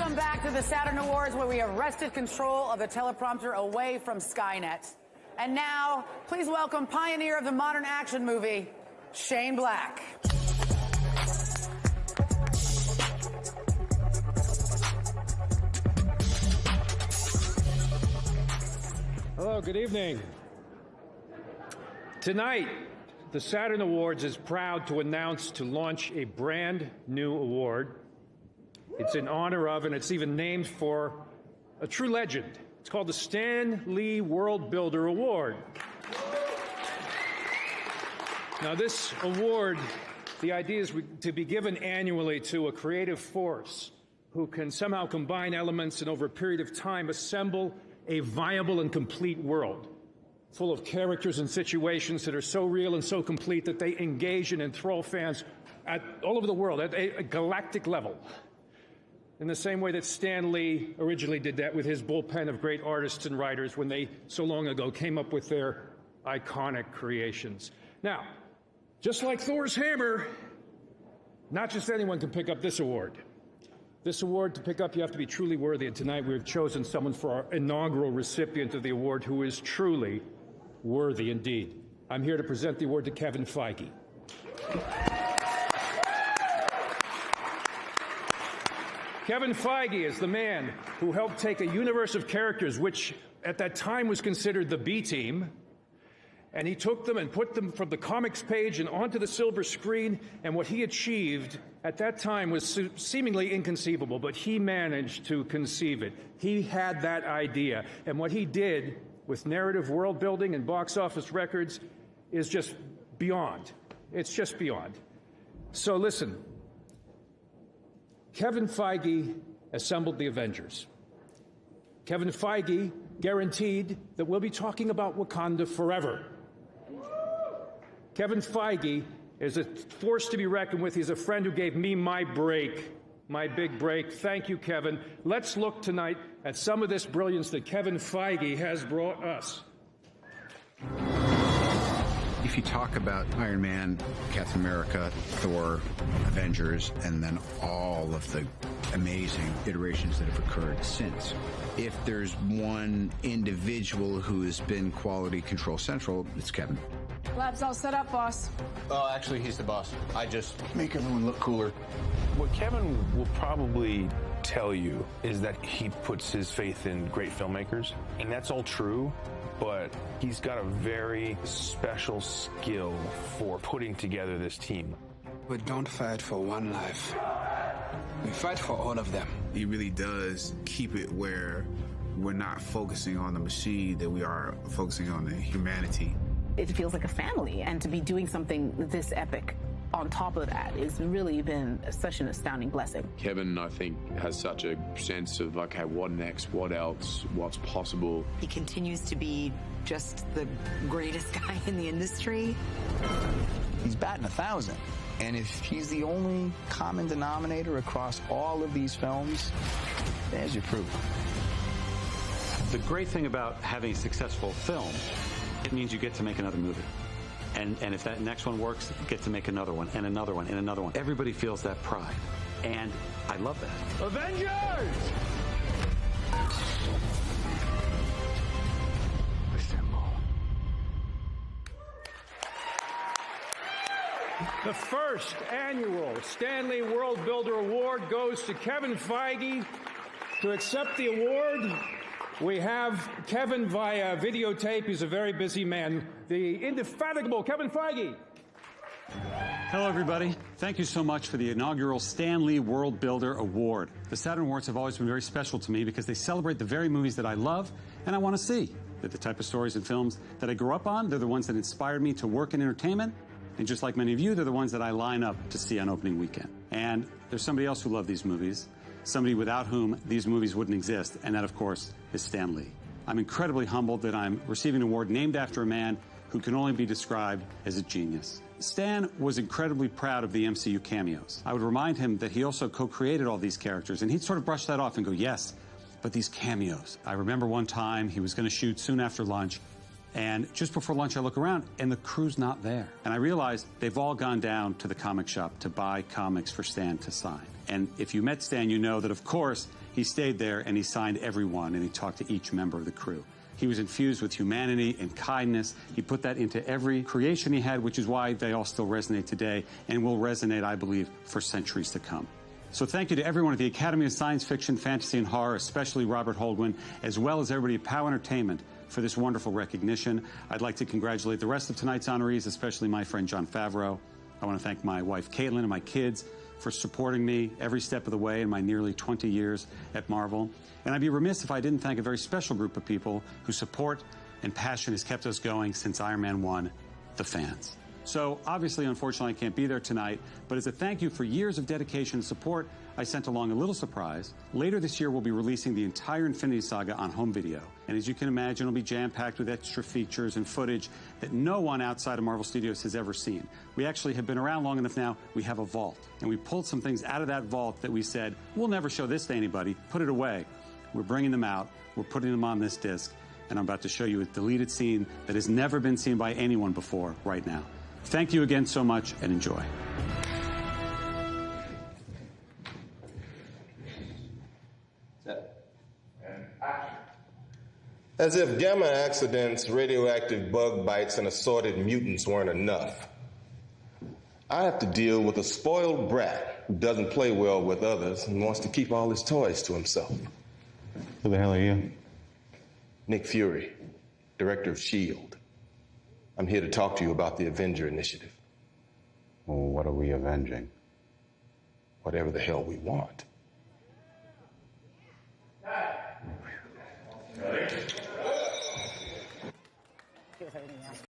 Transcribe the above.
Welcome back to the Saturn Awards, where we have wrested control of the teleprompter away from Skynet. And now, please welcome pioneer of the modern action movie, Shane Black. Hello, good evening. Tonight, the Saturn Awards is proud to announce to launch a brand new award. It's in honor of, and it's even named for, a true legend. It's called the Stan Lee World Builder Award. Now, this award, the idea is to be given annually to a creative force who can somehow combine elements and over a period of time assemble a viable and complete world, full of characters and situations that are so real and so complete that they engage and enthrall fans all over the world at a galactic level. In the same way that Stan Lee originally did that with his bullpen of great artists and writers when they, so long ago, came up with their iconic creations. Now, just like Thor's hammer, not just anyone can pick up this award. This award, to pick up, you have to be truly worthy, and tonight we've chosen someone for our inaugural recipient of the award who is truly worthy indeed. I'm here to present the award to Kevin Feige. Kevin Feige is the man who helped take a universe of characters which at that time was considered the B team, and he took them and put them from the comics page and onto the silver screen, and what he achieved at that time was seemingly inconceivable, but he managed to conceive it. He had that idea, and what he did with narrative world building and box office records is just beyond. It's just beyond. So listen, Kevin Feige assembled the Avengers. Kevin Feige guaranteed that we'll be talking about Wakanda forever. Kevin Feige is a force to be reckoned with. He's a friend who gave me my break, my big break. Thank you, Kevin. Let's look tonight at some of this brilliance that Kevin Feige has brought us. If you talk about Iron Man, Captain America, Thor, Avengers, and then all of the amazing iterations that have occurred since, if there's one individual who has been quality control central, it's Kevin. Lab's all set up, boss. Oh, actually, he's the boss. I just make everyone look cooler. What Kevin will probably tell you is that he puts his faith in great filmmakers, and that's all true, but he's got a very special skill for putting together this team. We don't fight for one life. We fight for all of them. He really does keep it where we're not focusing on the machine, that we are focusing on the humanity. It feels like a family, and to be doing something this epic on top of that has really been such an astounding blessing. Kevin, I think, has such a sense of, okay, what next, what else, what's possible. He continues to be just the greatest guy in the industry. He's batting 1,000. And if he's the only common denominator across all of these films, there's your proof. The great thing about having a successful film, it means you get to make another movie. And if that next one works, you get to make another one, and another one, and another one. Everybody feels that pride. And I love that. Avengers! The first annual Stan Lee World Builder Award goes to Kevin Feige. To accept the award, we have Kevin via videotape. He's a very busy man. The indefatigable Kevin Feige. Hello, everybody. Thank you so much for the inaugural Stan Lee World Builder Award. The Saturn Awards have always been very special to me because they celebrate the very movies that I love and I want to see. They're the type of stories and films that I grew up on. They're the ones that inspired me to work in entertainment. And just like many of you, they're the ones that I line up to see on opening weekend. And there's somebody else who loved these movies, somebody without whom these movies wouldn't exist, and that, of course, is Stan Lee. I'm incredibly humbled that I'm receiving an award named after a man who can only be described as a genius. Stan was incredibly proud of the MCU cameos. I would remind him that he also co-created all these characters, and he'd sort of brush that off and go, yes, but these cameos. I remember one time he was going to shoot soon after lunch, And just before lunch, I look around, and the crew's not there. And I realize they've all gone down to the comic shop to buy comics for Stan to sign. And if you met Stan, you know that, of course, he stayed there and he signed everyone, and he talked to each member of the crew. He was infused with humanity and kindness. He put that into every creation he had, which is why they all still resonate today and will resonate, I believe, for centuries to come. So thank you to everyone at the Academy of Science Fiction, Fantasy, and Horror, especially Robert Holdwin, as well as everybody at POW Entertainment for this wonderful recognition. I'd like to congratulate the rest of tonight's honorees, especially my friend Jon Favreau. I want to thank my wife Caitlin and my kids for supporting me every step of the way in my nearly 20 years at Marvel. And I'd be remiss if I didn't thank a very special group of people whose support and passion has kept us going since Iron Man 1, the fans. So obviously, unfortunately, I can't be there tonight, but as a thank you for years of dedication and support, I sent along a little surprise. Later this year, we'll be releasing the entire Infinity Saga on home video. And as you can imagine, it'll be jam-packed with extra features and footage that no one outside of Marvel Studios has ever seen. We actually have been around long enough now, we have a vault. And we pulled some things out of that vault that we said, we'll never show this to anybody, put it away. We're bringing them out, we're putting them on this disc, and I'm about to show you a deleted scene that has never been seen by anyone before right now. Thank you again so much, and enjoy. As if gamma accidents, radioactive bug bites, and assorted mutants weren't enough, I have to deal with a spoiled brat who doesn't play well with others and wants to keep all his toys to himself. Who the hell are you? Nick Fury, director of S.H.I.E.L.D. I'm here to talk to you about the Avenger Initiative. Well, what are we avenging? Whatever the hell we want.